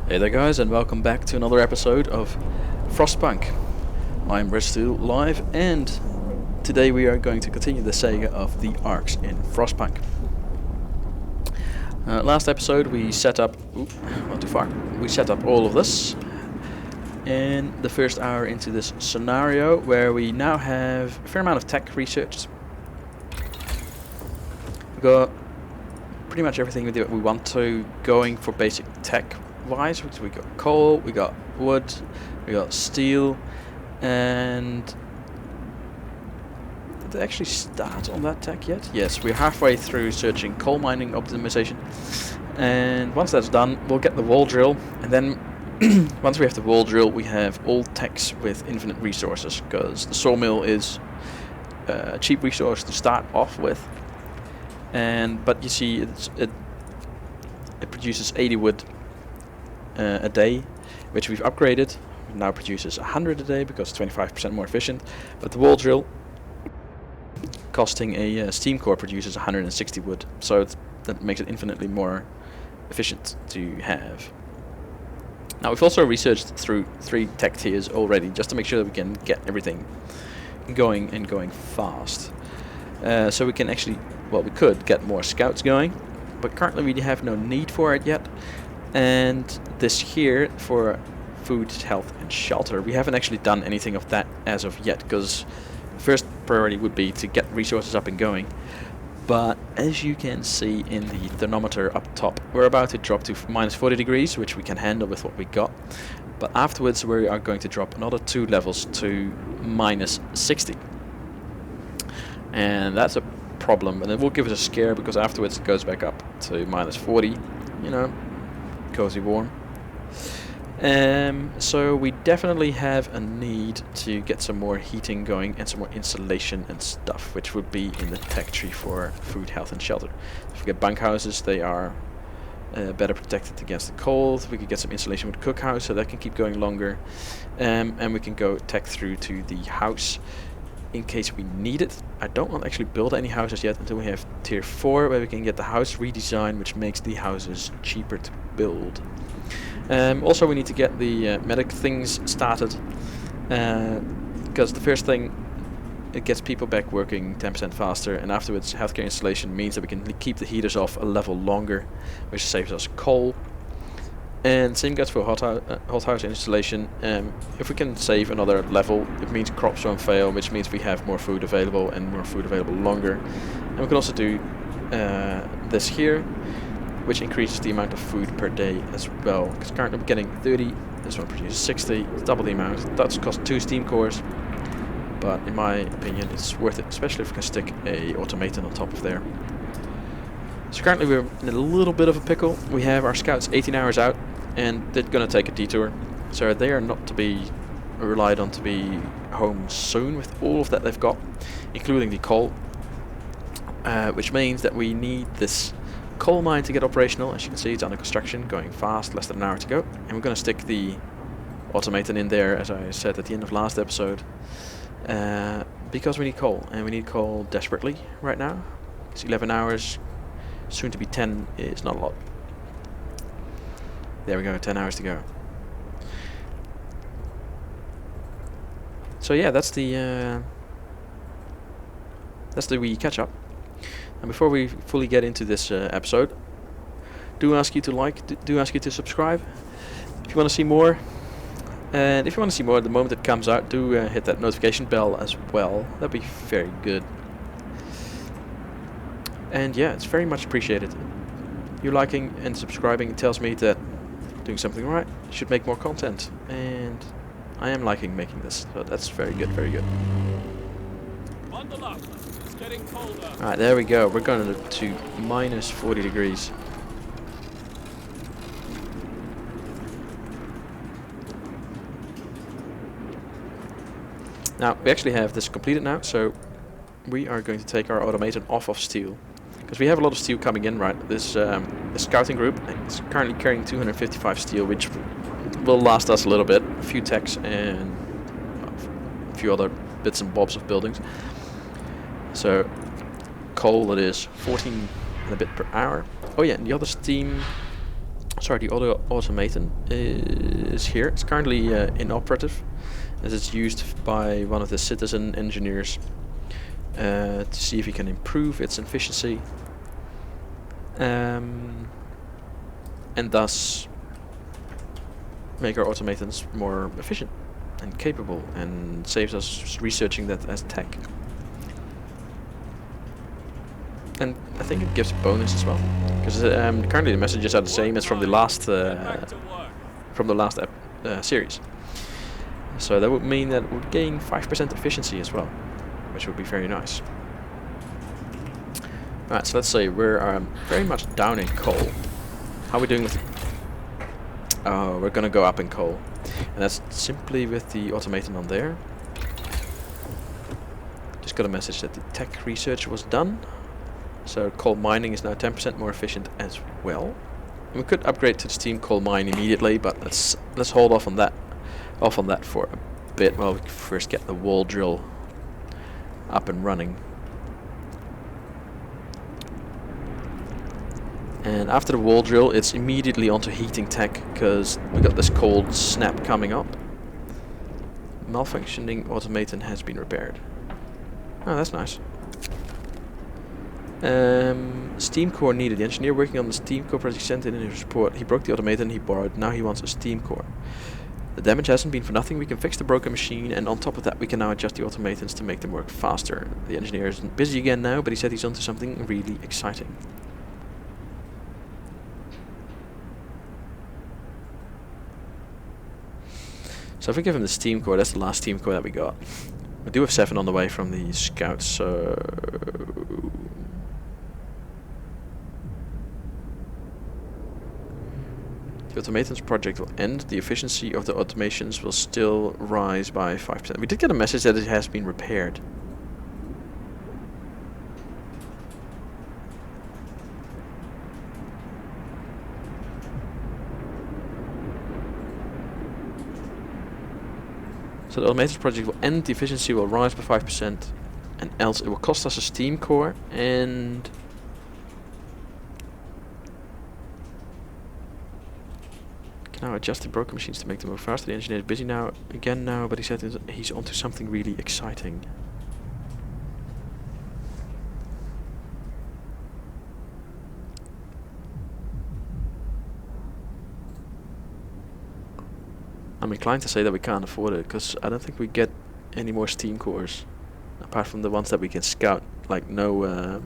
Hey there guys, and welcome back to another episode of Frostpunk. I'm S2E02 live, and today we are going to continue the saga of the Arks in Frostpunk. Last episode we set up, not too far, we set up all of this in the first hour into this scenario where we now have a fair amount of tech research. We've got pretty much everything that we want to going for basic tech wise. We got coal, we got wood, we got steel, and did they actually start on that tech yet? Yes, we're halfway through searching coal mining optimization, and once that's done we'll get the wall drill, and then once we have the wall drill we have all techs with infinite resources, because the sawmill is a cheap resource to start off with, but you see it produces 80 wood a day, which we've upgraded. It now produces 100 a day because it's 25% more efficient. But the wall drill, costing a steam core, produces 160 wood, so that makes it infinitely more efficient to have. Now we've also researched through 3 tech tiers already, just to make sure that we can get everything going and going fast. So we can actually, well, we could get more scouts going, but currently we have no need for it yet. And this here for food, health and shelter, we haven't actually done anything of that as of yet, because the first priority would be to get resources up and going. But as you can see in the thermometer up top, we're about to drop to minus 40 degrees, which we can handle with what we got. But afterwards we are going to drop another 2 levels to minus 60. And that's a problem, and it will give us a scare, because afterwards it goes back up to minus 40, you know, cozy warm. So we definitely have a need to get some more heating going and some more insulation and stuff, which would be in the tech tree for food, health and shelter. If we get bunkhouses, they are better protected against the cold. We could get some insulation with cookhouse, so that can keep going longer, and we can go tech through to the house in case we need it. I don't want to actually build any houses yet until we have tier 4, where we can get the house redesigned, which makes the houses cheaper to build. Also we need to get the medic things started, because the first thing, it gets people back working 10% faster, and afterwards healthcare installation means that we can keep the heaters off a level longer, which saves us coal. And same goes for hot house installation. If we can save another level, it means crops won't fail, which means we have more food available, and more food available longer. And we can also do this here, which increases the amount of food per day as well, because currently we're getting 30, this one produces 60, it's double the amount. That's cost 2 steam cores, but in my opinion it's worth it, especially if we can stick a automaton on top of there. So currently we're in a little bit of a pickle. We have our scouts 18 hours out, and they're going to take a detour, so they are not to be relied on to be home soon with all of that they've got, including the coal, which means that we need this coal mine to get operational. As you can see, it's under construction, going fast, less than an hour to go, and we're going to stick the automaton in there, as I said at the end of last episode, because we need coal, and we need coal desperately right now. It's 11 hours, soon to be 10 is not a lot. There we go, 10 hours to go. So yeah, that's the wee catch up. And before we fully get into this episode, do ask you to like, do ask you to subscribe if you want to see more. And if you want to see more the moment it comes out, do hit that notification bell as well. That'd be very good. And yeah, it's very much appreciated. You liking and subscribing tells me that doing something right, should make more content, and I am liking making this, so that's very good, very good. Alright, there we go, we're going to minus 40 degrees. Now, we actually have this completed now, so we are going to take our automaton off of steel, because we have a lot of steel coming in, right? This scouting group is currently carrying 255 steel, which will last us a little bit, a few techs and a few other bits and bobs of buildings. So coal, it is 14 and a bit per hour. Oh yeah, and the other steam sorry, the auto automaton is here. It's currently inoperative, as it's used by one of the citizen engineers to see if he can improve its efficiency, and thus make our automatons more efficient and capable, and saves us researching that as tech. And I think it gives a bonus as well, because currently the messages are the same as from the last series. So that would mean that it would gain 5% efficiency as well, which would be very nice. Alright, so let's say we're very much down in coal. How are we doing with... Oh, we're gonna go up in coal. And that's simply with the automaton on there. Just got a message that the tech research was done. So coal mining is now 10% more efficient as well. And we could upgrade to the steam coal mine immediately, but let's hold off on that for a bit while we first get the wall drill up and running. And after the wall drill, it's immediately onto heating tech, because we got this cold snap coming up. Malfunctioning automaton has been repaired. Oh, that's nice. Steam core needed. The engineer working on the steam core project sent in his report. He broke the automaton he borrowed. Now he wants a steam core. The damage hasn't been for nothing. We can fix the broken machine, and on top of that we can now adjust the automatons to make them work faster. The engineer is busy again now, but he said he's onto something really exciting. So if we give him the steam core, that's the last steam core that we got. We do have 7 on the way from the scouts, so... The automatons project will end. The efficiency of the automations will still rise by 5%. We did get a message that it has been repaired. So the automated project will end, the efficiency will rise by 5%, and else it will cost us a steam core, and can now adjust the broken machines to make them move faster. The engineer is busy now, but he said he's onto something really exciting. I'm inclined to say that we can't afford it, because I don't think we get any more steam cores, apart from the ones that we can scout. Like no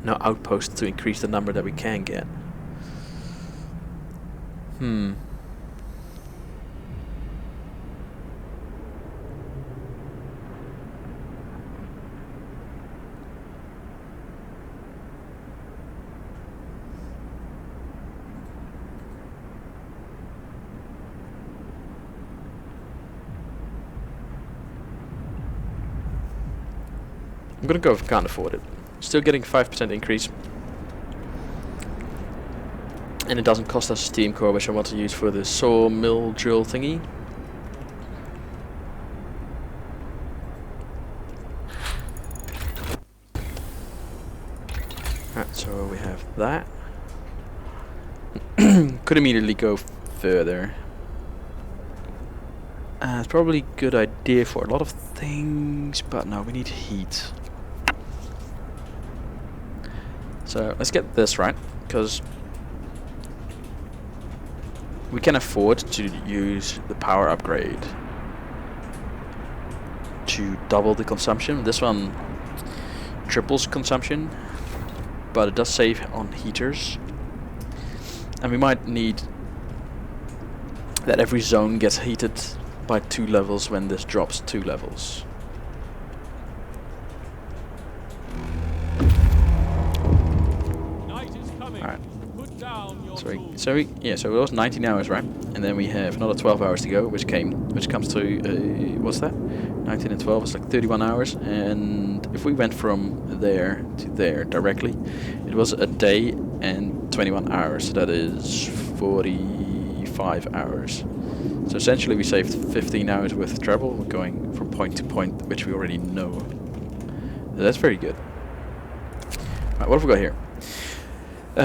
outposts to increase the number that we can get. I'm gonna go if we can't afford it. Still getting 5% increase. And it doesn't cost us a steam core, which I want to use for the sawmill drill thingy. Alright, so we have that. Could immediately go further. It's probably a good idea for a lot of things, but no, we need heat. So let's get this right, because we can afford to use the power upgrade to double the consumption. This one triples consumption, but it does save on heaters. And we might need that every zone gets heated by 2 levels when this drops 2 levels. So it was 19 hours, right? And then we have another 12 hours to go, which comes to what's that? 19 and 12 is like 31 hours. And if we went from there to there directly, it was a day and 21 hours. So that is 45 hours. So essentially, we saved 15 hours worth of travel going from point to point, which we already know. That's very good. Right, what have we got here?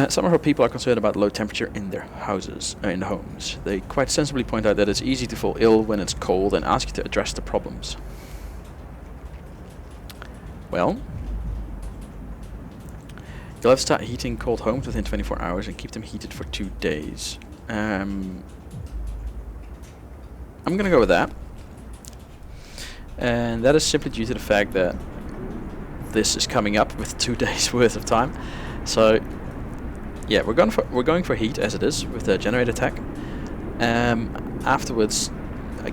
Some of our people are concerned about low temperature in their houses, in the homes. They quite sensibly point out that it's easy to fall ill when it's cold and ask you to address the problems. Well, you'll have to start heating cold homes within 24 hours and keep them heated for 2 days. I'm gonna go with that. And that is simply due to the fact that this is coming up with 2 days worth of time. So yeah, we're going for heat as it is with the generator tech. Afterwards,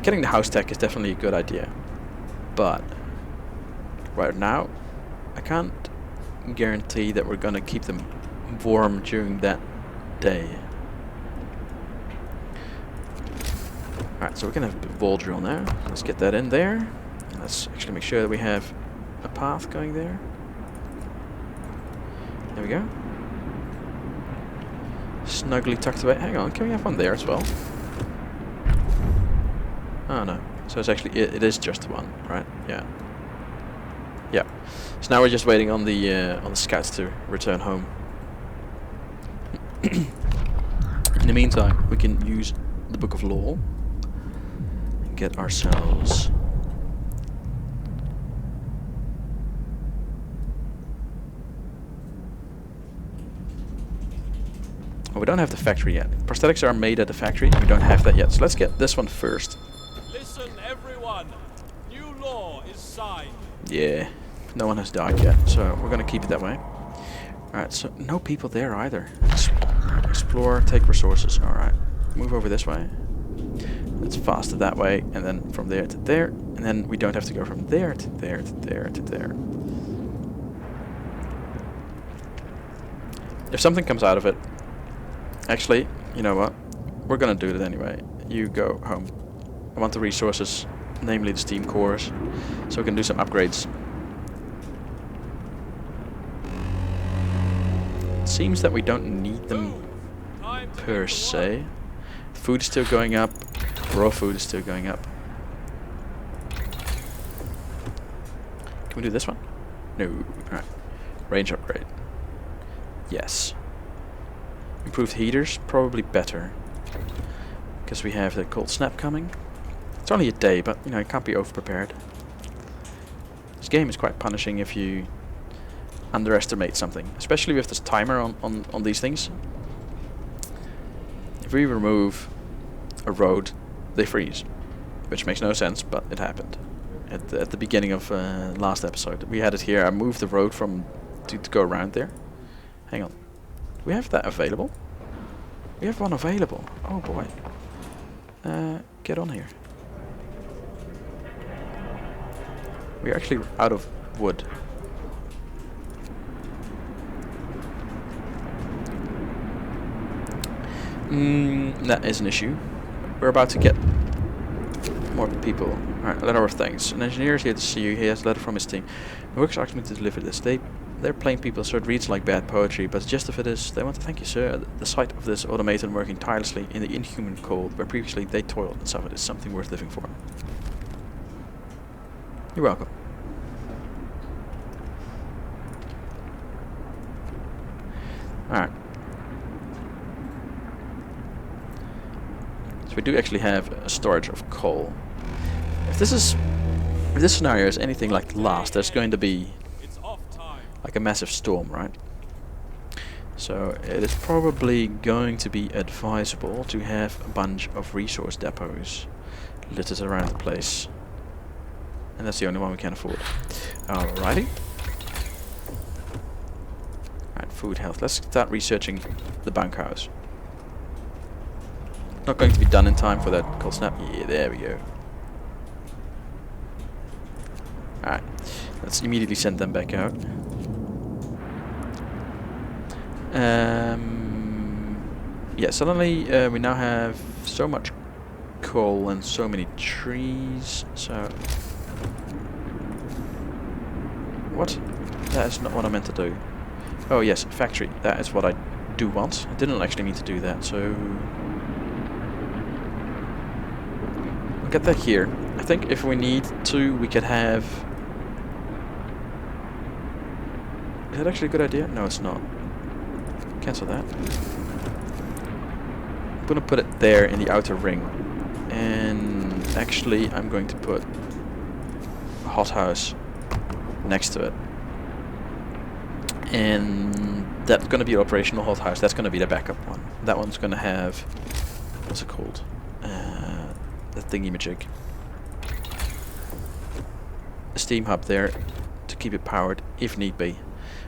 getting the house tech is definitely a good idea, but right now I can't guarantee that we're gonna keep them warm during that day. Alright, so we're gonna have a wall drill now. Let's get that in there. Let's actually make sure that we have a path going there. There we go. Snugly tucked away. Hang on, can we have one there as well? Oh no. So it's actually it is just one, right? Yeah. Yeah. So now we're just waiting on the scouts to return home. In the meantime, we can use the Book of Law and get ourselves we don't have the factory yet. Prosthetics are made at the factory. We don't have that yet. So let's get this one first. Listen, everyone. New law is signed. Yeah. No one has died yet, so we're gonna keep it that way. Alright, so no people there either. Explore, take resources. Alright. Move over this way. Let's faster that way, and then from there to there. And then we don't have to go from there to there to there to there. If something comes out of it, actually, you know what? We're gonna do it anyway. You go home. I want the resources, namely the steam cores, so we can do some upgrades. It seems that we don't need them per se. Food is still going up. Raw food is still going up. Can we do this one? No. Alright. Range upgrade. Yes. Improved heaters, probably better, because we have the cold snap coming. It's only a day, but you know, it can't be over-prepared. This game is quite punishing if you underestimate something, especially with this timer on these things. If we remove a road, they freeze, which makes no sense, but it happened. At the beginning of last episode, we had it here. I moved the road to go around there. Hang on. Do we have that available? We have one available. Oh boy. Get on here. We're actually out of wood. That is an issue. We're about to get more people. Alright, letter of thanks. An engineer is here to see you. He has a letter from his team. The works asked me to deliver this. They're plain people, so it reads like bad poetry, but the gist of it is, they want to thank you, sir. The sight of this automaton working tirelessly in the inhuman cold, where previously they toiled and suffered, is something worth living for. You're welcome. Alright. So we do actually have a storage of coal. If this scenario is anything like the last, there's going to be like a massive storm, right? So it is probably going to be advisable to have a bunch of resource depots littered around the place. And that's the only one we can afford. Alrighty. Alright, food, health. Let's start researching the bunkhouse. Not going to be done in time for that cold snap. Yeah, there we go. Alright, let's immediately send them back out. Yeah, suddenly we now have so much coal and so many trees, so... What? That is not what I meant to do. Oh yes, factory. That is what I do want. I didn't actually mean to do that, so... We'll get that here. I think if we need to, we could have... Is that actually a good idea? No, it's not. cancel that. I'm gonna put it there in the outer ring. And actually I'm going to put a hothouse next to it. And that's gonna be an operational hothouse. That's gonna be the backup one. That one's gonna have, what's it called? The thingy-majig. A steam hub there to keep it powered if need be.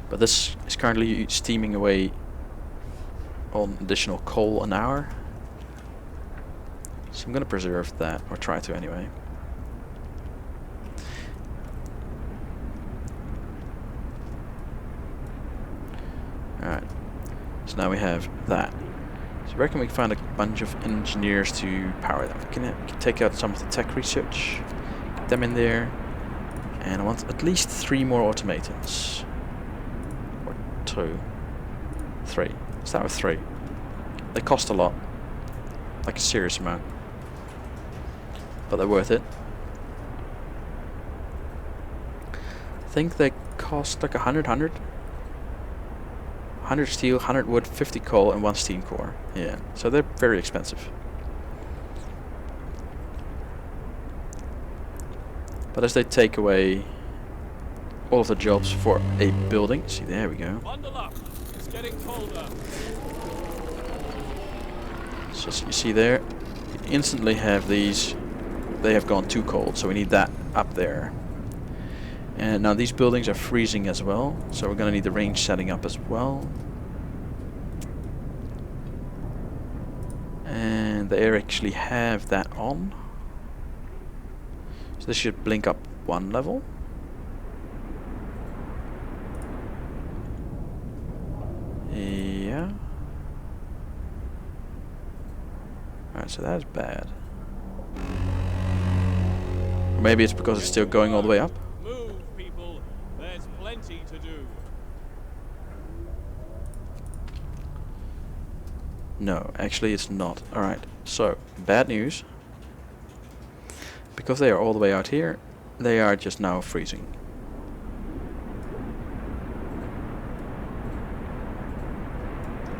But this is currently steaming away on additional coal an hour. So I'm gonna preserve that, or try to anyway. Alright, so now we have that. So where can we find a bunch of engineers to power that? We can take out some of the tech research, get them in there, and I want at least 3 more automatons. Or 2. 3. Let's start with 3. They cost a lot. Like a serious amount. But they're worth it. I think they cost like 100 steel, 100 wood, 50 coal, and 1 steam core. Yeah, so they're very expensive. But as they take away all of the jobs for a building, see, there we go. Bundle up. It's getting colder. So as you see there, you instantly have these. They have gone too cold, so we need that up there. And now these buildings are freezing as well, so we're going to need the range setting up as well. And they actually have that on. So this should blink up 1 level. Yeah. Alright, so that's bad. Maybe it's because it's still going all the way up. Move, people. There's plenty to do. No, actually it's not. Alright, so, bad news. Because they are all the way out here, they are just now freezing.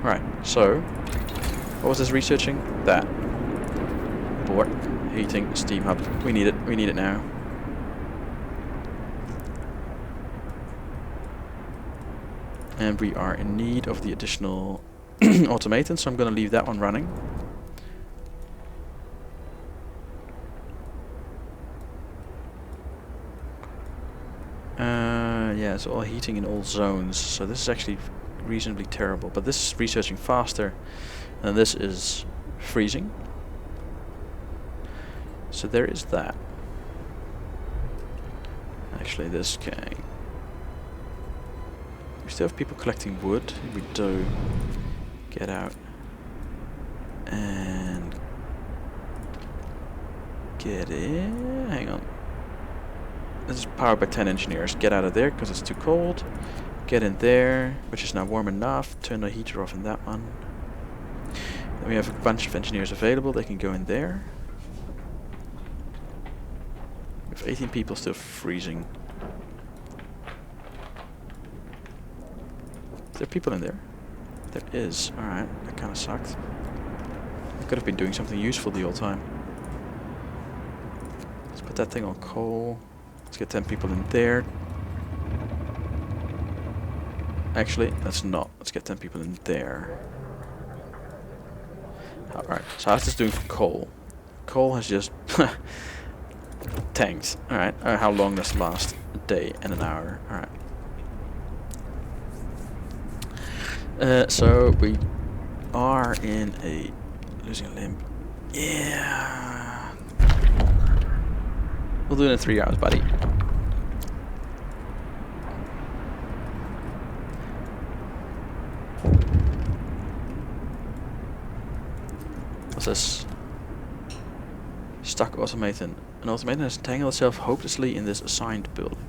Right, so, what was this researching? That. Port, heating, steam hub. We need it now. And we are in need of the additional automaton, so I'm going to leave that one running. Yeah, it's all heating in all zones, so this is actually reasonably terrible. But this is researching faster, and this is freezing. So there is that. Actually, this guy. We still have people collecting wood. We do. Get out. And get in. Hang on. This is powered by 10 engineers. Get out of there because it's too cold. Get in there, which is now warm enough. Turn the heater off in that one. Then we have a bunch of engineers available. They can go in there. We have 18 people still freezing. Is there people in there? There is. Alright, that kind of sucked. I could have been doing something useful the whole time. Let's put that thing on coal. Let's get 10 people in there. Actually, let's not. Let's get 10 people in there. Alright, so how's this doing for coal? Coal has just tanked. Alright, how long does it last? A day and an hour. Alright. So we are in a losing a limb. Yeah. We'll do it in 3 hours, buddy. What's this? Stuck automaton. An automaton has entangled itself hopelessly in this assigned building.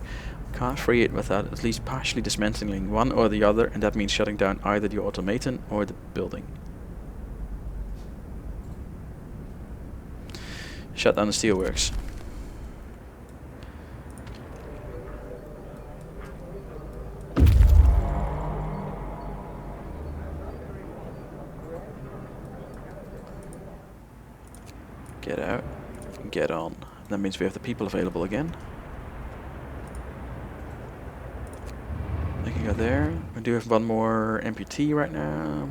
Can't free it without at least partially dismantling one or the other, and that means shutting down either the automaton or the building. Shut down the steelworks. Get out. Get on. That means we have the people available again. They can go there. We do have one more amputee right now.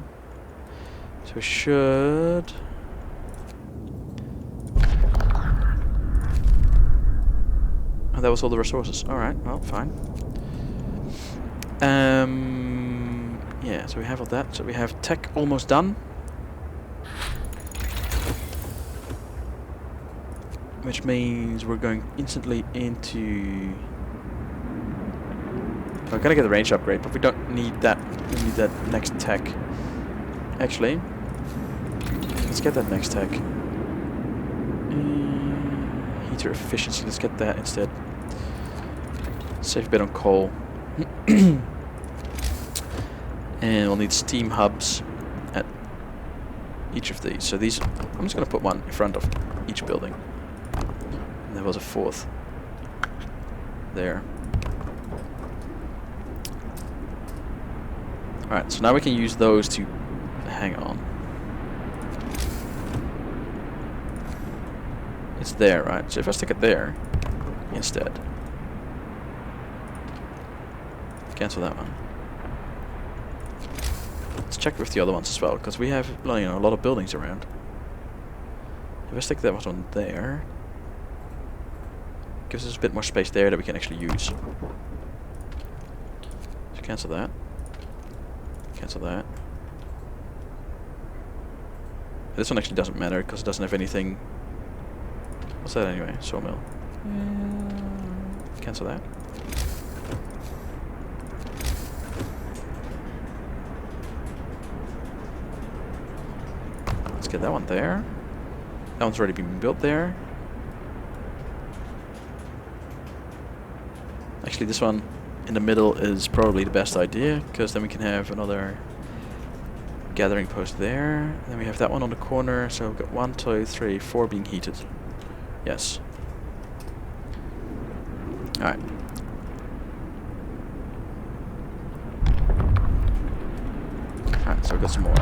So we should... Oh, that was all the resources. Alright, well, fine. Yeah, so we have all that. So we have tech almost done. Which means we're going instantly into... We're gonna get the range upgrade, but we don't need that. We need that next tech. Actually, let's get that next tech. Heater efficiency, let's get that instead. Save a bit on coal. And we'll need steam hubs at each of these. So these, I'm just gonna put one in front of each building. And there was a fourth there. Alright, so now we can use those to hang on. It's there, right? So if I stick it there instead. Cancel that one. Let's check with the other ones as well, because we have, well, you know, a lot of buildings around. If I stick that one there, gives us a bit more space there that we can actually use. So cancel that. Cancel that. This one actually doesn't matter because it doesn't have anything. What's that anyway? Sawmill. Cancel that. Let's get that one there. That one's already been built there. Actually, this one in the middle is probably the best idea, because then we can have another gathering post there. Then we have that one on the corner, so we've got 1, 2, 3, 4 being heated. Yes. Alright. Alright, so we've got some more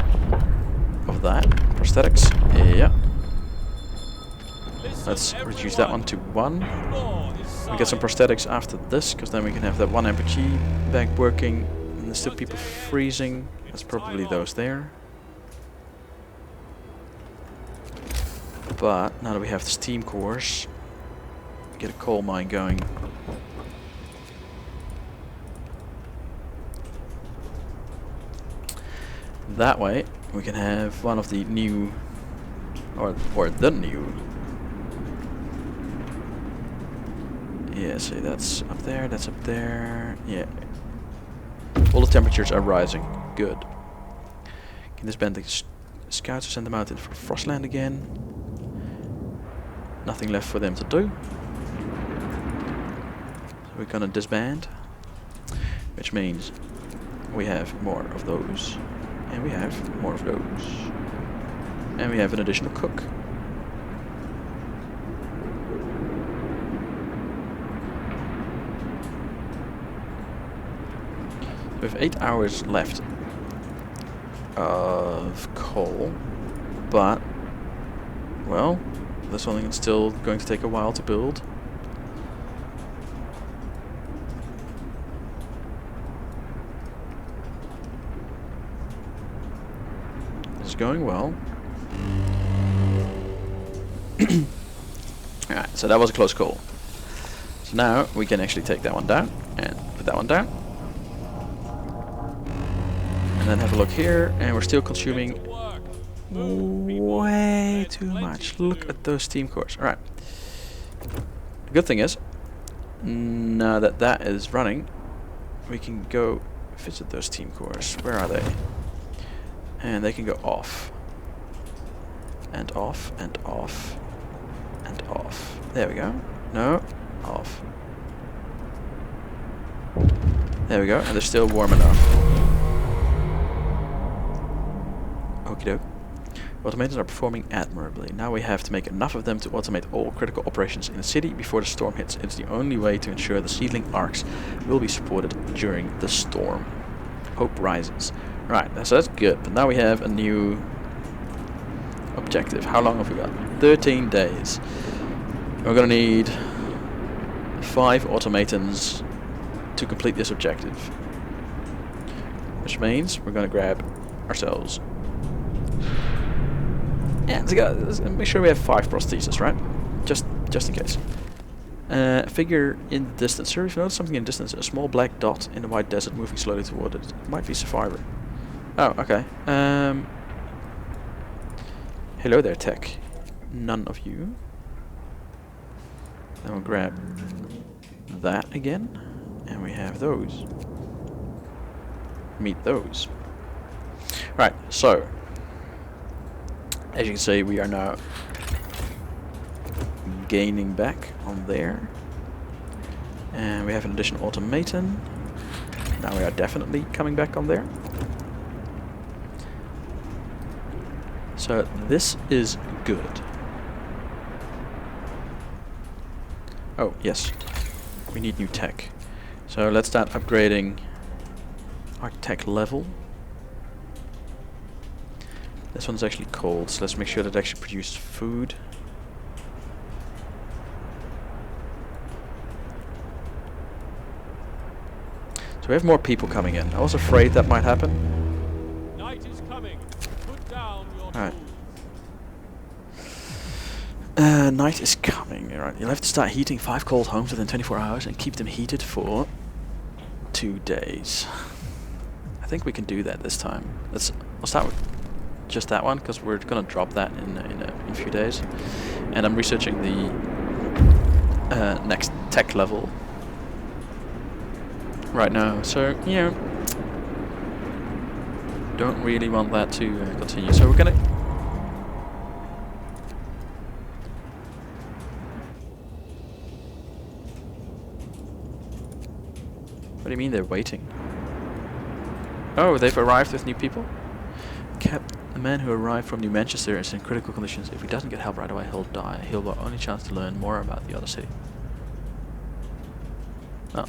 of that. Prosthetics. Yeah. Let's reduce that one to 1. We get some prosthetics after this, because then we can have that one MPG bank working, and there's still people freezing. That's probably those there. But now that we have the steam cores, get a coal mine going. That way we can have one of the new, or the new. Yeah, see, that's up there, that's up there. Yeah. All the temperatures are rising. Good. Can disband the scouts to send them out in for Frostland again. Nothing left for them to do. So we're gonna disband. Which means we have more of those. And we have more of those. And we have an additional cook. We have 8 hours left of coal, but, well, this one is still going to take a while to build. It's going well. Alright, so that was a close call. So now we can actually take that one down and put that one down. And then have a look here, and we're still consuming way too much. Look at those steam cores. Alright. The good thing is, now that that is running, we can go visit those steam cores. Where are they? And they can go off. And off, and off, and off. There we go. No, off. There we go, and they're still warm enough. Okie doke. Automators are performing admirably. Now we have to make enough of them to automate all critical operations in the city before the storm hits. It's the only way to ensure the seedling Arks will be supported during the storm. Hope rises. Right, so that's good. But now we have a new objective. How long have we got? 13 days. We're gonna need 5 automatons to complete this objective. Which means we're gonna grab ourselves. And let's make sure we have 5 prostheses, right? Just in case. Figure in the distance. Sir, if you notice something in the distance, a small black dot in the white desert moving slowly toward it. It might be Survivor. Oh, okay. Hello there, tech. None of you. Then we'll grab that again. And we have those. Meet those. Right, so as you can see, we are now gaining back on there. And we have an additional automaton. Now we are definitely coming back on there. So this is good. Oh, yes. We need new tech. So let's start upgrading our tech level. This one's actually cold, so let's make sure that it actually produces food. So we have more people coming in. I was afraid that might happen. Night is coming. Put down your Alright. tools. Night is coming. Alright, you'll have to start heating 5 cold homes within 24 hours and keep them heated for 2 days. I think we can do that this time. We'll start with just that one, because we're gonna drop that in a few days. And I'm researching the next tech level right now, so yeah, don't really want that to continue. So we're gonna What do you mean they're waiting? Oh, they've arrived with new people? The man who arrived from New Manchester is in critical conditions. If he doesn't get help right away, he'll die. He'll have only chance to learn more about the other city. Oh.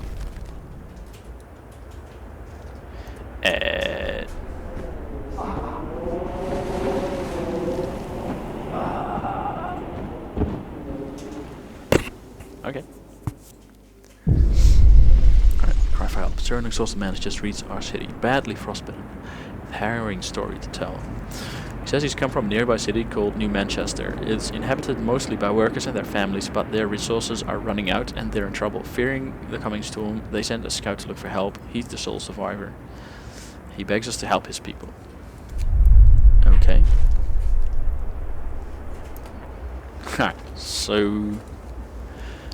Okay. Alright, cry for help. Sir, an exhausted man has just reached our city. Badly frostbitten. Harrowing story to tell. He says he's come from a nearby city called New Manchester. It's inhabited mostly by workers and their families, but their resources are running out and they're in trouble. Fearing the coming storm, they send a scout to look for help. He's the sole survivor. He begs us to help his people. Okay. So...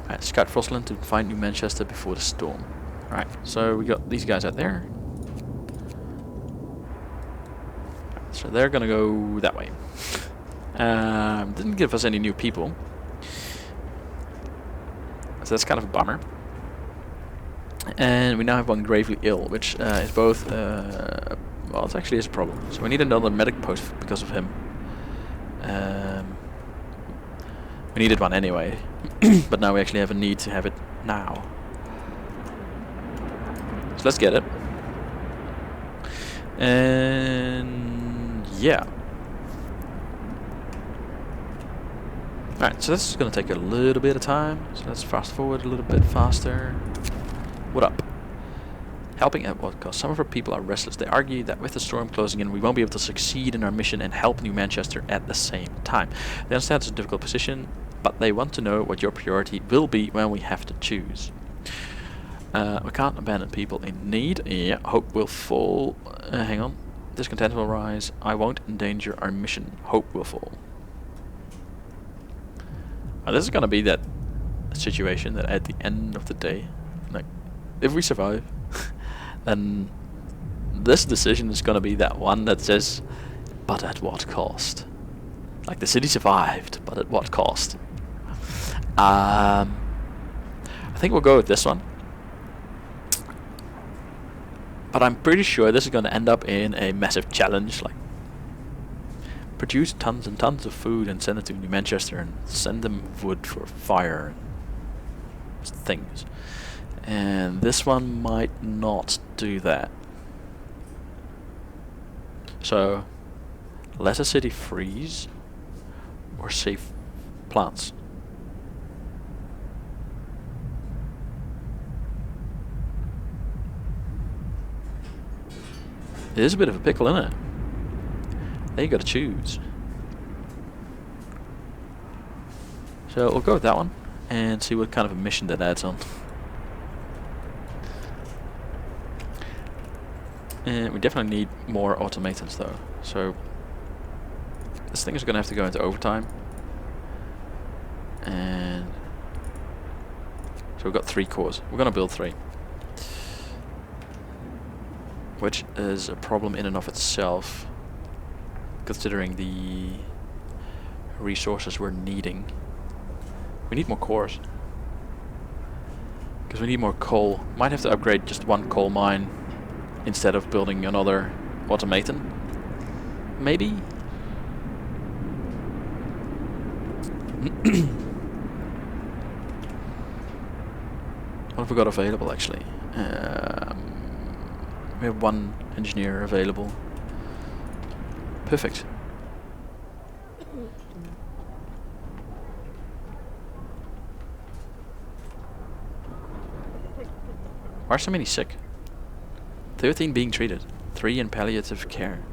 Alright, scout Frostland to find New Manchester before the storm. Right, so we got these guys out there. So they're gonna go that way. Didn't give us any new people. So that's kind of a bummer. And we now have one gravely ill, which is both... well, it actually is a problem. So we need another medic post because of him. We needed one anyway. But now we actually have a need to have it now. So let's get it. And... yeah. Alright, so this is going to take a little bit of time. So let's fast forward a little bit faster. What up? Helping at what cost? Some of our people are restless. They argue that with the storm closing in, we won't be able to succeed in our mission and help New Manchester at the same time. They understand it's a difficult position, but they want to know what your priority will be when we have to choose. We can't abandon people in need. Yeah, hope will fall. Hang on. Discontent will rise. I won't endanger our mission. Hope will fall. This is gonna be that situation that at the end of the day, like, if we survive, then this decision is gonna be that one that says, but at what cost? Like, the city survived, but at what cost? I think we'll go with this one. But I'm pretty sure this is going to end up in a massive challenge, like produce tons and tons of food and send it to New Manchester and send them wood for fire and things. And this one might not do that. So let a city freeze or save plants. It is a bit of a pickle, isn't it? There you got to choose. So we'll go with that one and see what kind of a mission that adds on. And we definitely need more automatons though. So this thing is going to have to go into overtime. And so we've got 3 cores. We're going to build 3. Which is a problem in and of itself, considering the resources we're needing. We need more cores. Because we need more coal. Might have to upgrade just 1 coal mine instead of building another automaton. Maybe? What have we got available actually? We have 1 engineer available. Perfect. Why are so many sick? 13 being treated. 3 in palliative care.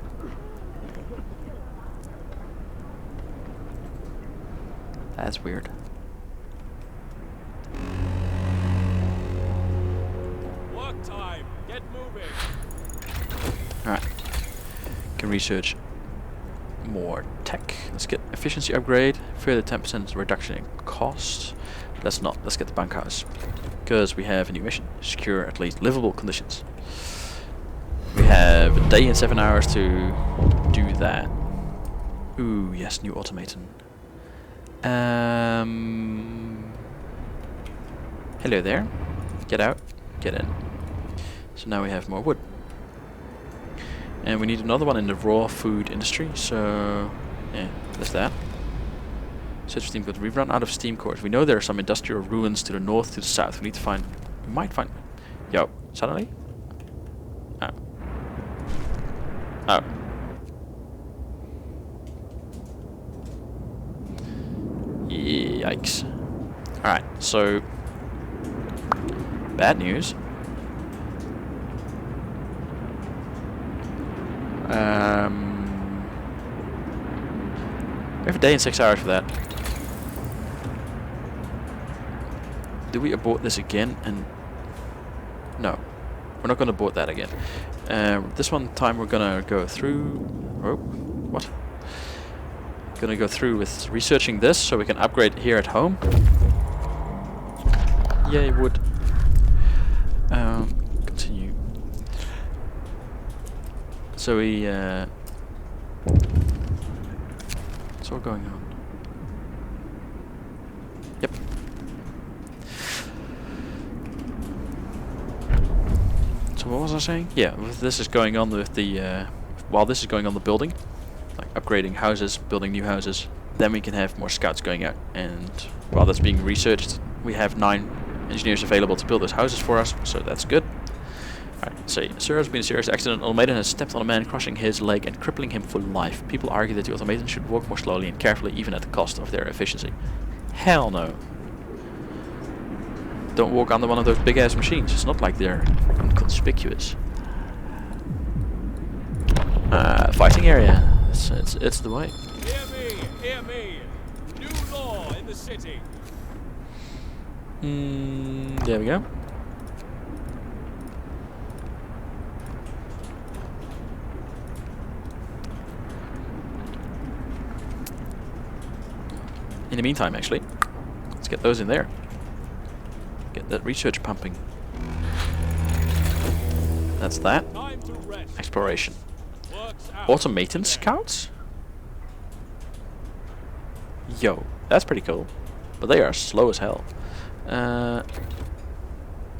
That's weird. Work time. Get moving. Alright. Can research more tech. Let's get efficiency upgrade. Further 10% reduction in cost. Let's not. Let's get the bunkhouse. Because we have a new mission. Secure at least livable conditions. We have a day and 7 hours to do that. Ooh, yes, new automaton. Hello there. Get out. Get in. So now we have more wood. And we need another one in the raw food industry, so yeah, there's that. Search for steam cores. We've run out of steam cores. We know there are some industrial ruins to the north, to the south. We need to find... We might find... Yo, suddenly? Oh. Oh. Yikes. Alright, so... Bad news. We have a day and 6 hours for that. Do we abort this again? And no, we're not going to abort that again. This one time we're going to go through... Oh, what? Going to go through with researching this so we can upgrade here at home. Yay, wood. Continue. So we... what's all going on? Yep. So what was I saying? Yeah, this is going on with the... while this is going on the building, like upgrading houses, building new houses, then we can have more scouts going out. And while that's being researched, we have 9 engineers available to build those houses for us, so that's good. Alright, say, sir, has been a serious accident. An automaton has stepped on a man, crushing his leg and crippling him for life. People argue that the automatons should walk more slowly and carefully, even at the cost of their efficiency. Hell no. Don't walk under one of those big-ass machines. It's not like they're inconspicuous. Fighting area. It's the way. Hear me, hear me. New law in the city. There we go. In the meantime, actually, let's get those in there. Get that research pumping. That's that. Time to rest. Exploration. Works out. Automaton scouts? Yo, that's pretty cool. But they are slow as hell.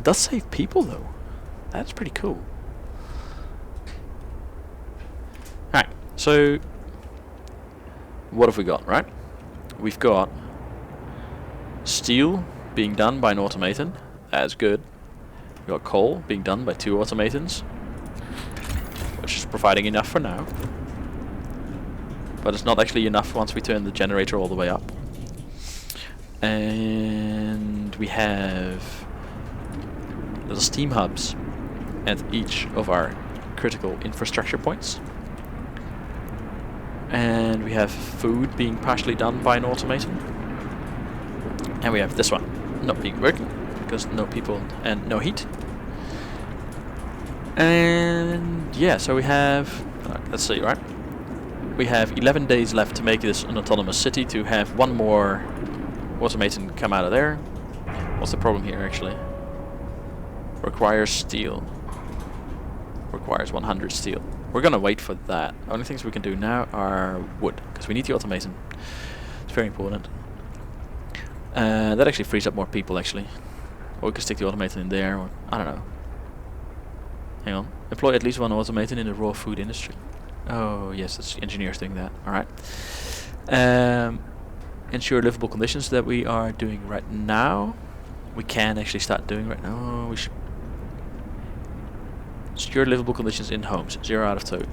Does save people though. That's pretty cool. Alright, so what have we got, right? We've got steel being done by an automaton. That's good. We've got coal being done by 2 automatons, which is providing enough for now. but it's not actually enough once we turn the generator all the way up. And we have little steam hubs at each of our critical infrastructure points. And we have food being partially done by an automaton. And we have this one not being working because no people and no heat. And yeah, so we have, let's see, right? We have 11 days left to make this an autonomous city, to have one more automaton come out of there. What's the problem here actually? Requires steel. Requires 100 steel. We're gonna wait for that. Only things we can do now are wood, because we need the automaton. It's very important. That actually frees up more people actually. Or we could stick the automaton in there, or I don't know. Hang on. Employ at least one automaton in the raw food industry. Oh yes, that's engineers doing that. Alright. Ensure livable conditions, that we are doing right now. We can actually start doing right now. We should secure livable conditions in homes. 0 out of 2.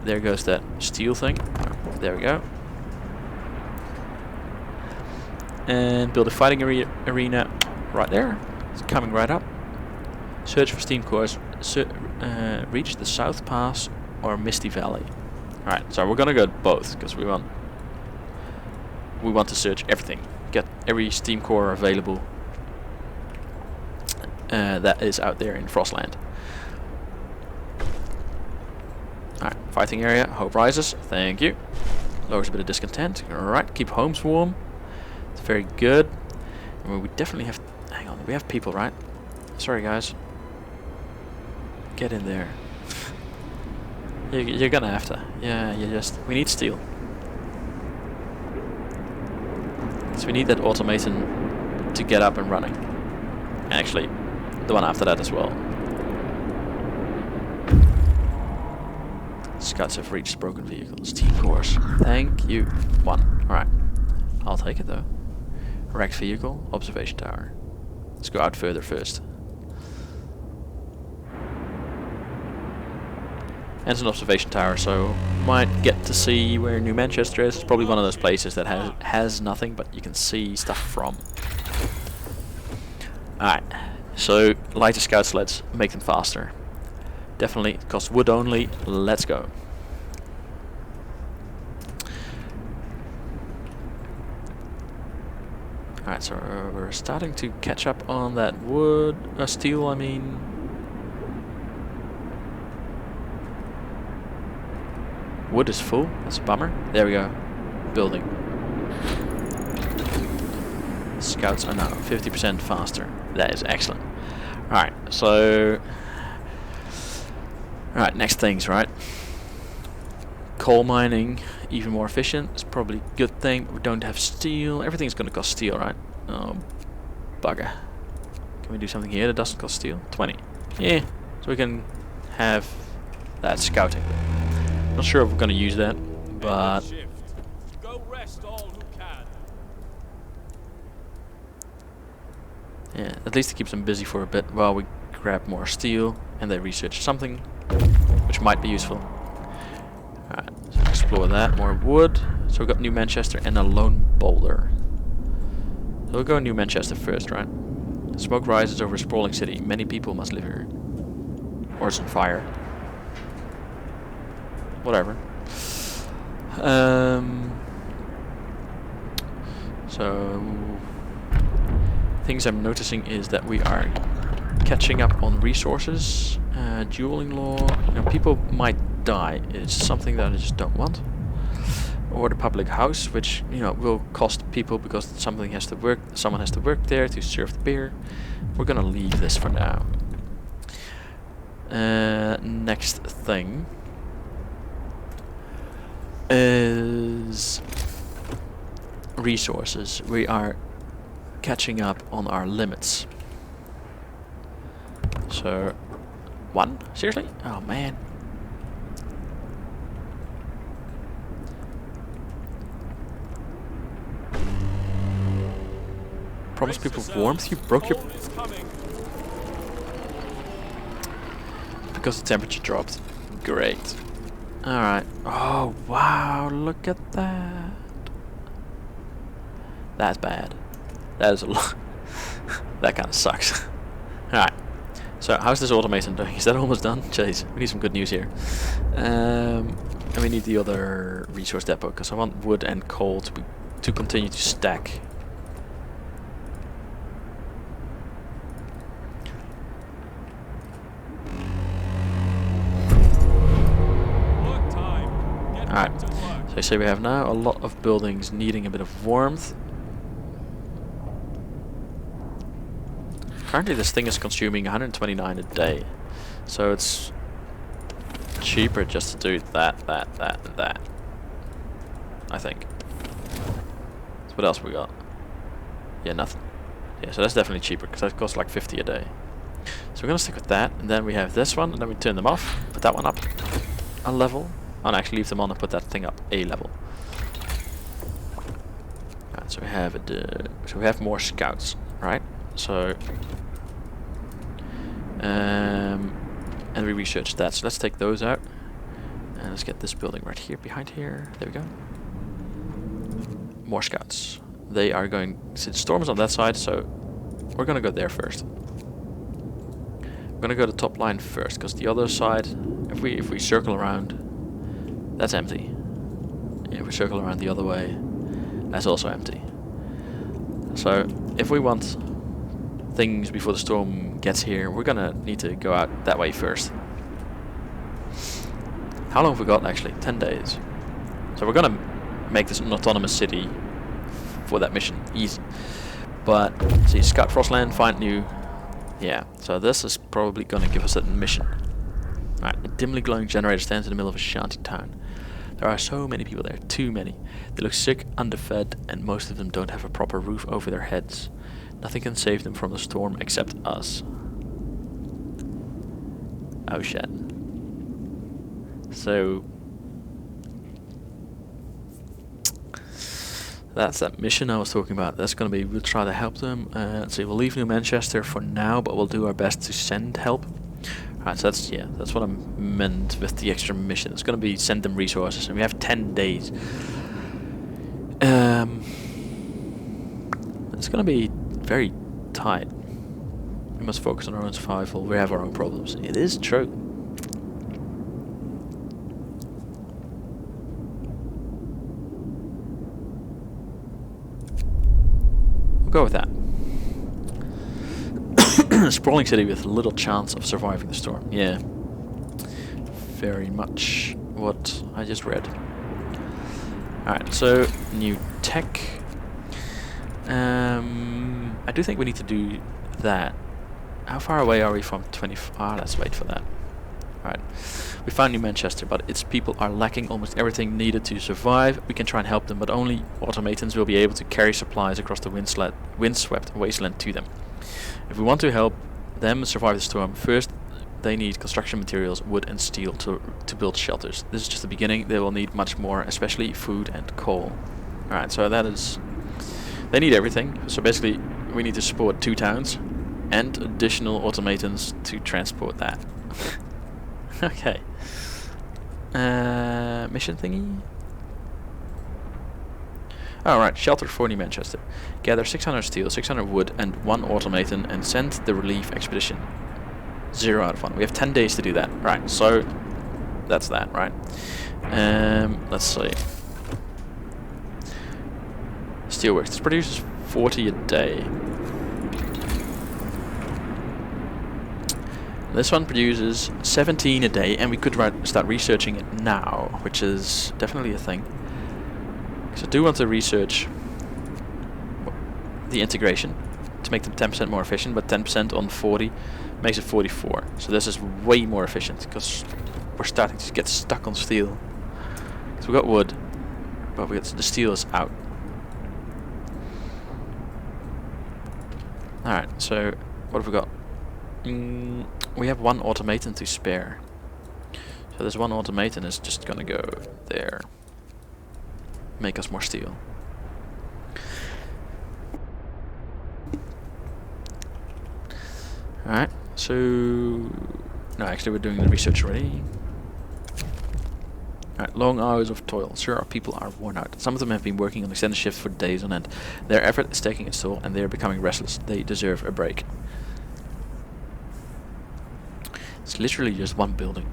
There goes that steel thing. There we go. And build a fighting arena right there. It's coming right up. Search for steam cores. Reach the South Pass or Misty Valley. Alright, so we're gonna go both because we want to search everything. Get every steam core available that is out there in Frostland. Alright, fighting area. Hope rises. Thank you. Lowers a bit of discontent. Alright, keep homes warm. It's very good. And we definitely have... Hang on, we have people, right? Sorry, guys. Get in there. You're gonna have to. Yeah, we need steel. So we need that automaton to get up and running. Actually, the one after that as well. Scouts have reached broken vehicles. Team cores. Thank you. 1. Alright. I'll take it though. Wrecked vehicle. Observation tower. Let's go out further first. And it's an observation tower, so might get to see where New Manchester is. It's probably one of those places that has nothing, but you can see stuff from. Alright, so lighter scout sleds, make them faster. Definitely, it costs wood only. Let's go. Alright, so we're starting to catch up on that wood, steel, I mean. Wood is full, that's a bummer. There we go. Building. Scouts are now 50% faster. That is excellent. Alright, so... Alright, next things, right? Coal mining, even more efficient. It's probably a good thing. We don't have steel. Everything's gonna cost steel, right? Oh, bugger. Can we do something here that doesn't cost steel? 20. Yeah, so we can have that scouting. Not sure if we're gonna use that, but Go rest all who can. yeah, at least it keeps them busy for a bit while we grab more steel and they research something which might be useful. Alright, so explore that. More wood. So we've got New Manchester and a lone boulder. So we'll go New Manchester first, right? Smoke rises over a sprawling city. Many people must live here. Or it's on fire. Whatever. So things I'm noticing is that we are catching up on resources. Dueling law. You know, people might die. It's something that I just don't want. Or the public house, which will cost people because something has to work. Someone has to work there to serve the beer. We're gonna leave this for now. Next thing is resources. We are catching up on our limits. So, 1? Seriously? Oh man. Promise people warmth. You broke your... Because the temperature dropped. Great. Alright. Oh, wow, look at that. That's bad. That is a lot. That kind of sucks. Alright. So, how's this automation doing? Is that almost done? Jeez, we need some good news here. And we need the other resource depot, because I want wood and coal to continue to stack. Alright, so you see we have now a lot of buildings needing a bit of warmth. Currently this thing is consuming 129 a day, so it's cheaper just to do that, and that, I think. So what else we got? Yeah, nothing. Yeah, so that's definitely cheaper, because that costs like 50 a day. So we're going to stick with that, and then we have this one, and then we turn them off, put that one up a level. And actually leave them on and put that thing up a level. Right, so we have more scouts, right? So and we researched that. So let's take those out and let's get this building right here behind here. There we go. More scouts. They are going. Since storm is on that side, so we're gonna go there first. We're gonna go to the top line first, because the other side, if we circle around. That's empty. If we circle around the other way, that's also empty. So, if we want things before the storm gets here, we're gonna need to go out that way first. How long have we got actually? 10 days. So we're gonna make this an autonomous city for that mission. Easy. But, see, scout Frostland, find new. Yeah, so this is probably gonna give us that mission. Alright, a dimly glowing generator stands in the middle of a shanty town. There are so many people there, too many. They look sick, underfed, and most of them don't have a proper roof over their heads. Nothing can save them from the storm except us. Oh shit. So that's that mission I was talking about. That's gonna be, we'll try to help them. Let's see, we'll leave New Manchester for now, but we'll do our best to send help. Alright, so that's what I meant with the extra mission. It's gonna be send them resources, and we have 10 days. It's gonna be very tight. We must focus on our own survival. We have our own problems. It is true. We'll go with that. A sprawling city with little chance of surviving the storm. Yeah. Very much what I just read. Alright, so new tech. I do think we need to do that. How far away are we from 25? Ah, let's wait for that. Alright. We found New Manchester, but its people are lacking almost everything needed to survive. We can try and help them, but only automatons will be able to carry supplies across the windswept wasteland to them. If we want to help them survive the storm, first they need construction materials, wood and steel to build shelters. This is just the beginning. They will need much more, especially food and coal. Alright, so that is... They need everything. So basically we need to support 2 towns and additional automatons to transport that. Okay. Mission thingy? Alright, shelter for New Manchester. Gather 600 steel, 600 wood, and 1 automaton, and send the relief expedition. 0 out of 1. We have 10 days to do that. Right, so that's that, right? Let's see. Steelworks. This produces 40 a day. This one produces 17 a day, and we could start researching it now, which is definitely a thing. So I do want to research the integration to make them 10% more efficient, but 10% on 40 makes it 44. So this is way more efficient because we're starting to get stuck on steel. So we got wood, but the steel is out. Alright, so what have we got? We have 1 automaton to spare. So this 1 automaton is just gonna go there. Make us more steel. Alright, so... No, actually we're doing the research already. Alright, long hours of toil. Sure, our people are worn out. Some of them have been working on extended shifts for days on end. Their effort is taking its toll and they are becoming restless. They deserve a break. It's literally just one building.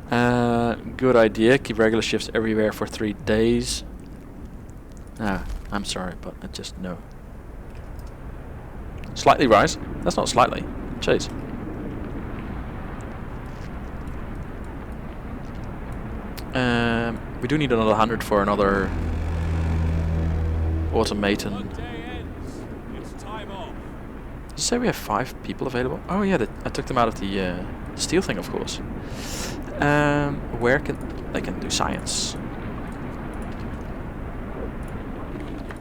Good idea. Keep regular shifts everywhere for 3 days. I'm sorry, but I just no. Slightly rise? That's not slightly. Jeez. We do need another 100 for another automaton. One day ends. It's time off. Did you say we have 5 people available? Oh yeah, I took them out of the steel thing, of course. Where can they can do science?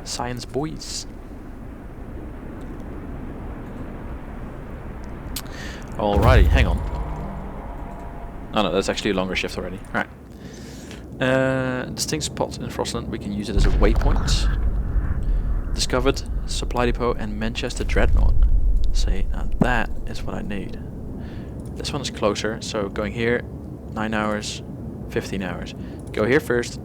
Science boys. Alrighty, hang on. Oh no, that's actually a longer shift already. Alright. Distinct spot in Frostland, we can use it as a waypoint. Discovered, supply depot, and Manchester Dreadnought. See, now that is what I need. This one is closer, so going here, 9 hours, 15 hours. Go here first.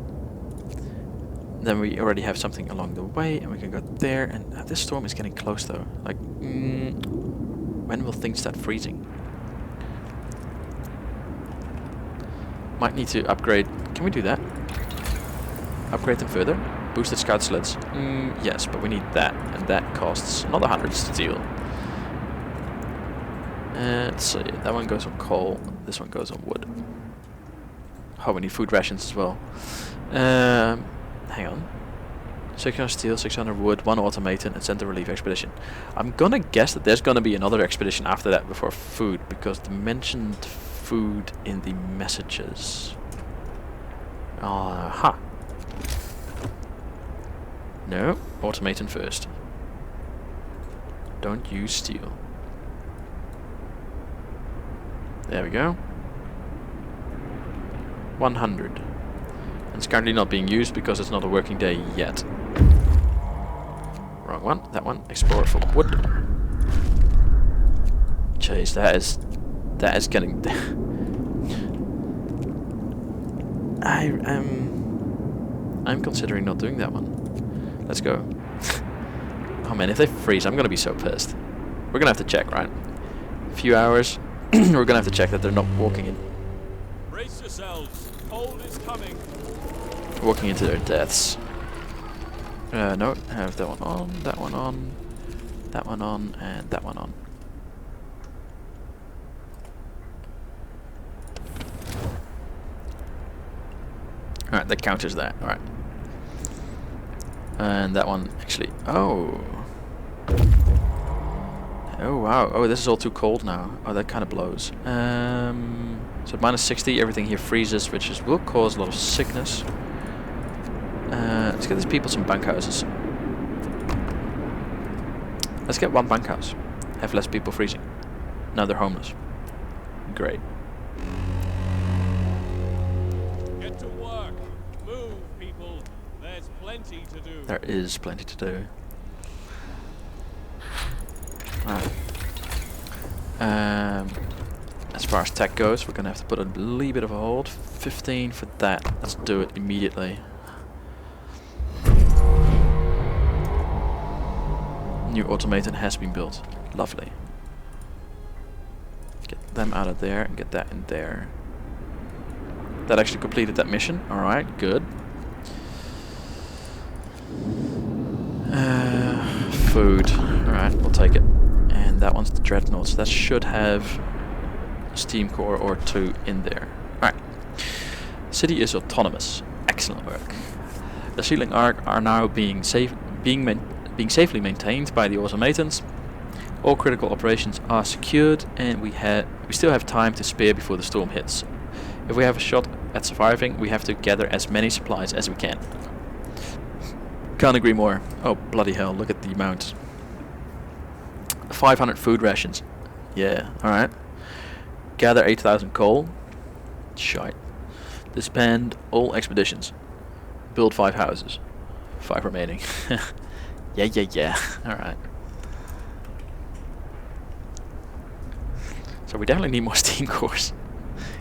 Then we already have something along the way, and we can go there. And this storm is getting close, though. Like, when will things start freezing? Might need to upgrade. Can we do that? Upgrade them further? Boosted scout sleds. Yes, but we need that, and that costs another 100 steel. Let's see. That one goes on coal. This one goes on wood. Oh, we need food rations as well. Hang on. 600 steel, 600 wood, 1 automaton, and center relief expedition. I'm gonna guess that there's gonna be another expedition after that before food, because they mentioned food in the messages. Aha. No, automaton first. Don't use steel. There we go. 100. And it's currently not being used because it's not a working day yet. Wrong one. That one. Explorer for wood. Jeez, that is getting. I'm considering not doing that one. Let's go. Oh man, if they freeze, I'm gonna be so pissed. We're gonna have to check, right? A few hours. We're gonna have to check that they're not walking in. Brace yourselves. Cold is coming. Walking into their deaths. No, I have that one on, that one on, that one on, and that one on. Alright, that counters that. Alright. And that one actually. Oh. Oh wow. Oh, this is all too cold now. Oh, that kind of blows. So minus 60, everything here freezes, which will cause a lot of sickness. Let's get these people some bunkhouses. Let's get 1 bunkhouse. Have less people freezing. Now they're homeless. Great. Get to work. Move, people. There's plenty to do. There is plenty to do. Alright. As far as tech goes, we're gonna have to put a little bit of a hold. 15 for that. Let's do it immediately. New automaton has been built. Lovely. Get them out of there and get that in there. That actually completed that mission. Alright, good. Food. Alright, we'll take it. And that one's the dreadnoughts. That should have a steam core or 2 in there. Alright. City is autonomous. Excellent work. The sealing arc are now being safely maintained by the automatons. All critical operations are secured, and we still have time to spare before the storm hits. If we have a shot at surviving, we have to gather as many supplies as we can. Can't agree more. Oh bloody hell! Look at the amount. 500 food rations. Yeah. All right. Gather 8,000 coal. Shite. Disband all expeditions. Build 5 houses. 5 remaining. Yeah. Alright. So we definitely need more steam cores.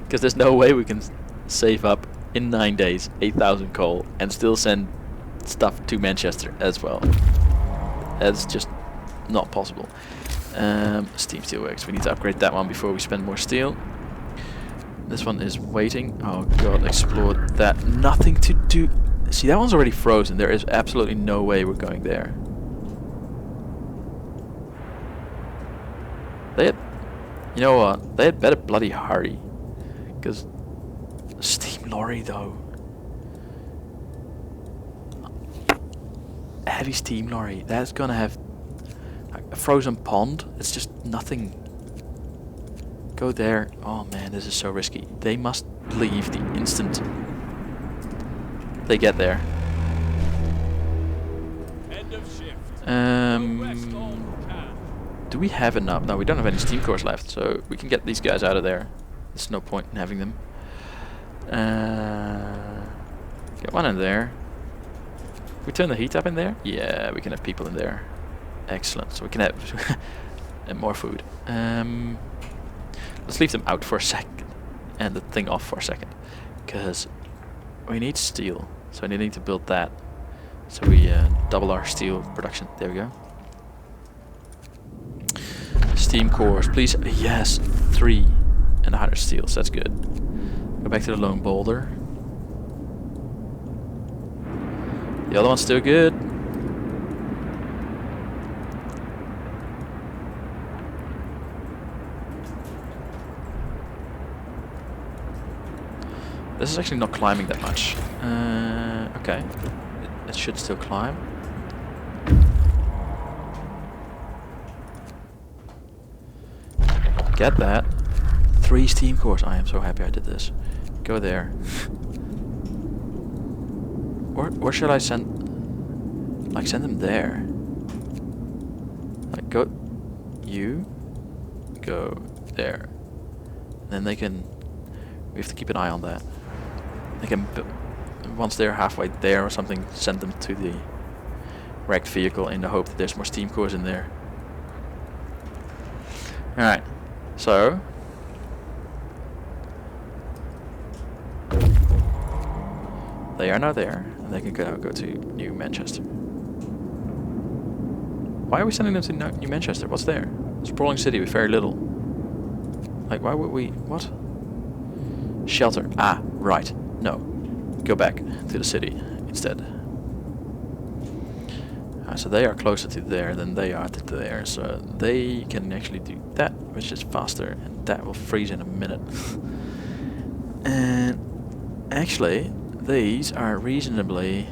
Because there's no way we can save up in 9 days 8,000 coal and still send stuff to Manchester as well. That's just not possible. Steam Steelworks. We need to upgrade that one before we spend more steel. This one is waiting. Oh god, explore that. Nothing to do. See, that one's already frozen. There is absolutely no way we're going there. They had, you know what? They had better bloody hurry. Because steam lorry though. A heavy steam lorry. That's gonna have like, a frozen pond. It's just nothing. Go there. Oh man, this is so risky. They must leave the instant they get there. End of shift. Do we have enough? No, we don't have any steam cores left, so we can get these guys out of there. There's no point in having them. Get one in there. We turn the heat up in there? Yeah, we can have people in there. Excellent. So we can have more food. Let's leave them out for a second and the thing off for a second, because we need steel. So I need to build that. So we double our steel production. There we go. Steam cores, please. Yes, 3 and 100 steel. So that's good. Go back to the lone boulder. The other one's still good. This is actually not climbing that much. Okay, it should still climb. Get that. 3 steam cores. I am so happy I did this. Go there. Or should I send... Like, send them there. Like, go... You... Go there. And then they can... We have to keep an eye on that. They can... Once they're halfway there or something, send them to the wrecked vehicle in the hope that there's more steam cores in there. Alright. So... They are now there, and they can now go to New Manchester. Why are we sending them to New Manchester? What's there? Sprawling city with very little. Like, why would we... What? Shelter. Ah, right. No. Go back to the city instead. So they are closer to there than they are to there, so they can actually do that, which is faster, and that will freeze in a minute. And actually... These are reasonably...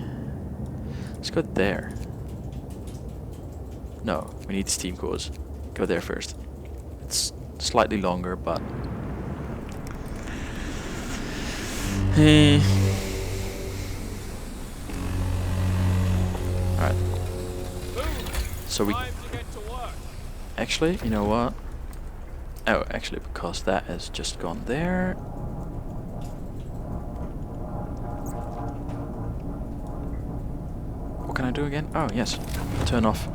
Let's go there. No, we need steam cores. Go there first. It's slightly longer, but... Alright. So we... Actually, you know what? Oh, actually, because that has just gone there... What can I do again? Oh, yes. Turn off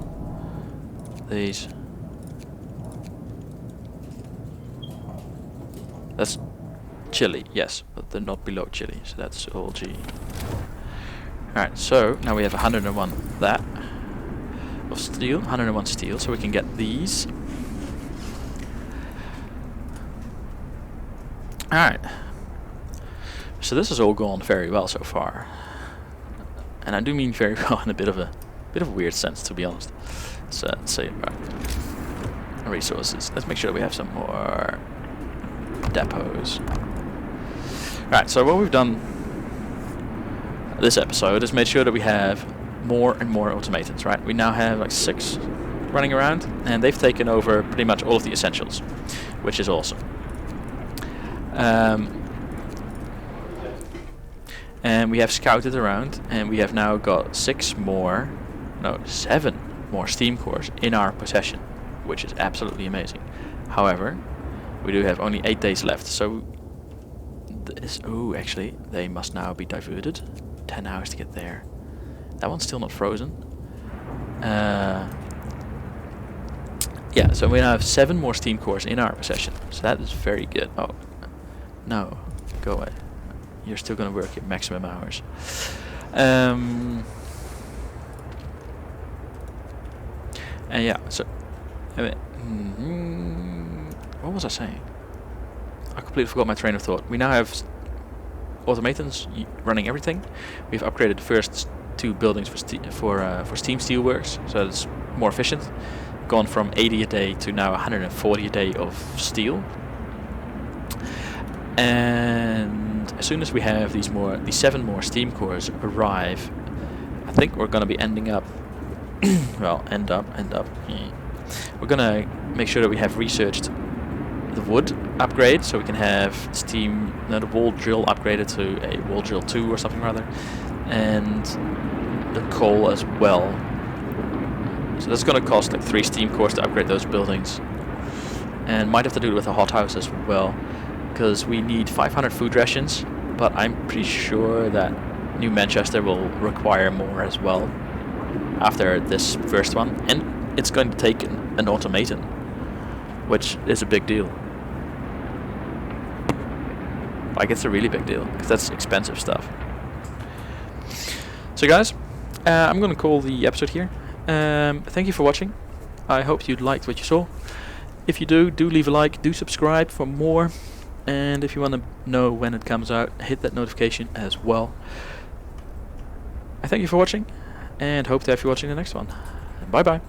these. That's chili, yes, but they're not below chili, so that's all G. Alright, so now we have 101 that of steel, 101 steel, so we can get these. Alright. So this has all gone very well so far. And I do mean very well in a bit of a weird sense, to be honest. So let's see, right. Resources. Let's make sure we have some more depots. Right, so what we've done this episode is made sure that we have more and more automatons, right? We now have like 6 running around, and they've taken over pretty much all of the essentials, which is awesome. And we have scouted around, and we have now got 7 more steam cores in our possession, which is absolutely amazing. However, we do have only 8 days left, so this... Oh, actually, they must now be diverted. 10 hours to get there. That one's still not frozen. Yeah, so we now have 7 more steam cores in our possession, so that is very good. Oh, no, go away. you're still going to work your maximum hours. And yeah, so what was I saying? I completely forgot my train of thought. We now have automatons running everything. We've upgraded the first 2 buildings for steam steelworks, so it's more efficient. Gone from 80 a day to now 140 a day of steel. And as soon as we have these 7 more steam cores arrive, I think we're going to be ending up. Well, end up. Yeah. We're gonna make sure that we have researched the wood upgrade, so we can have the wall drill upgraded to a wall drill 2 or something rather, and the coal as well. So that's gonna cost like 3 steam cores to upgrade those buildings, and might have to do it with a hothouse as well, because we need 500 food rations. But I'm pretty sure that New Manchester will require more as well after this first one, and it's going to take an automaton, which is a big deal. Like, it's a really big deal, because that's expensive stuff. So guys, I'm going to call the episode here. Thank you for watching. I hope you liked what you saw. If you do leave a like, do subscribe for more, and if you want to know when it comes out, hit that notification as well. I thank you for watching, and hope to have you watching the next one. Bye bye.